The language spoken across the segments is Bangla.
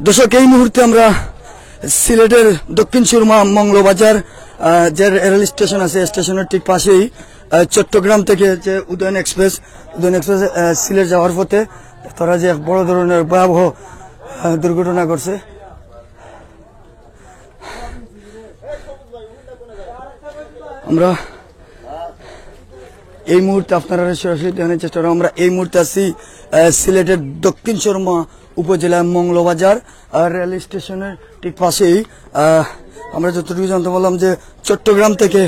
দর্শক এই মুহূর্তে আমরা সিলেটের দক্ষিণ সুরমা মংলবাজার যে রেল স্টেশন আছে স্টেশনের ঠিক পাশেই চট্টগ্রাম থেকে যে উদয়ন এক্সপ্রেস সিলেট যাওয়ার পথে তারা যে এক বড় ধরনের ভয়াবহ দুর্ঘটনা ঘটছে। আমরা এই মুহূর্তে আপনারা সরাসরি দেখানোর চেষ্টা করি। আমরা এই মুহূর্তে আছি সিলেটের দক্ষিণ সুরমা উপজেলার মংলবাজার রেল স্টেশনের ঠিক পাশেই। আমরা যতটুকু জানতে পারলাম যে চট্টগ্রাম থেকে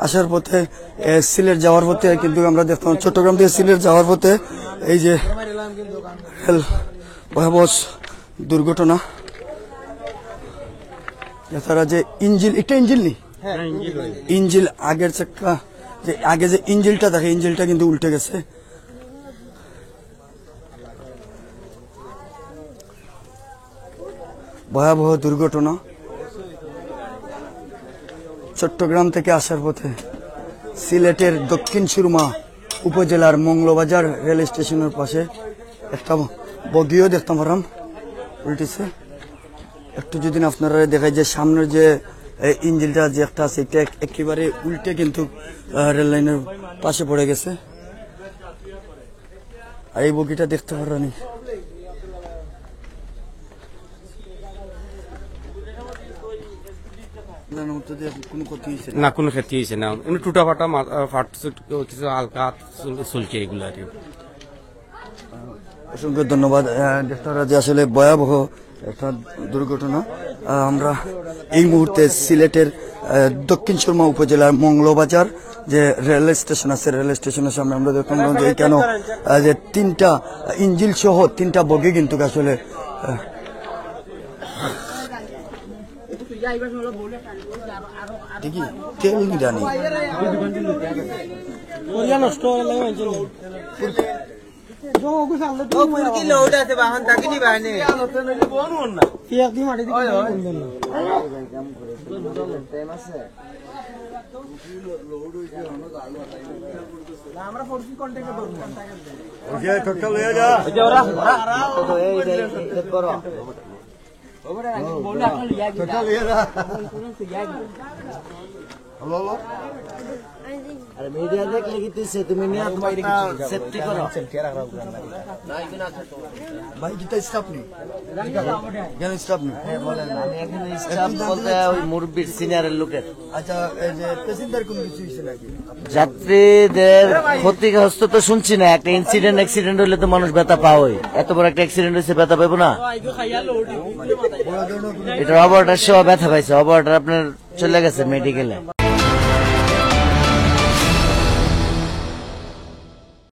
আসার পথে সিলেট যাওয়ার পথে কিন্তু আমরা দেখতাম চট্টগ্রাম থেকে সিলেট যাওয়ার পথে এই যে রেল ভয়াবহ দুর্ঘটনা। তারা যে ইঞ্জিল এটা ইঞ্জিল নেই ইঞ্জিল আগের চাকা যে আগে যে ইঞ্জিলটা দেখে ইঞ্জিলটা কিন্তু উল্টে গেছে। ভয়াবহ দুর্ঘটনা চট্টগ্রাম থেকে আসার পথে সিলেটের দক্ষিণ সুরমা উপজেলার মংলবাজার রেল স্টেশনের পাশে একটা বগিও দেখতে পারাম উল্টেছে। একটু যদি আপনারা দেখায় যে সামনের যে ইঞ্জিনটা যে একটা আছে এটা একেবারে উল্টে কিন্তু রেল লাইনের পাশে পড়ে গেছে। আর এই বগিটা দেখতে পারেনি। না কোনো ক্ষতি হয়েছে না, টুটা ফাটা কিছু হালকা চলছে এগুলো আর কি। অসংখ্য ধন্যবাদ। ডাক্তাররা যে আসলে ভয়াবহ একটা দুর্ঘটনা। আমরা এই মুহূর্তে সিলেটের দক্ষিণ সুরমা উপজেলার মংলবাজার যে রেল স্টেশন আছে রেল স্টেশনের সামনে আমরা দেখলাম যে কেন যে তিনটা ইঞ্জিল সহ তিনটা বগি কিন্তু আসলে দেখি তেল নিদানি নষ্ট মিডিয়া দেখলে গিতেছে তুমি নিয়ে তোমার সেফটি করো ভাই কিটা স্টাফ নেই কেন স্টাফ নেই আমি এখানে স্টাফ বলতে ওই মুরব্বির সিনিয়রের লোকের। আচ্ছা এই যে প্যাসেঞ্জার কোনো কিছু হয়েছে নাকি? যাত্রীদের ক্ষতিগ্রস্ত তো শুনছি না, একটা অ্যাক্সিডেন্ট হলে তো মানুষ ব্যথা পাওয়াই, এত বড় একটা অ্যাক্সিডেন্ট হয়েছে ব্যথা পাবো না? এটা অপারেটর সহ ব্যথা পাইছে, অপারেটর আপনার চলে গেছে মেডিকেলে।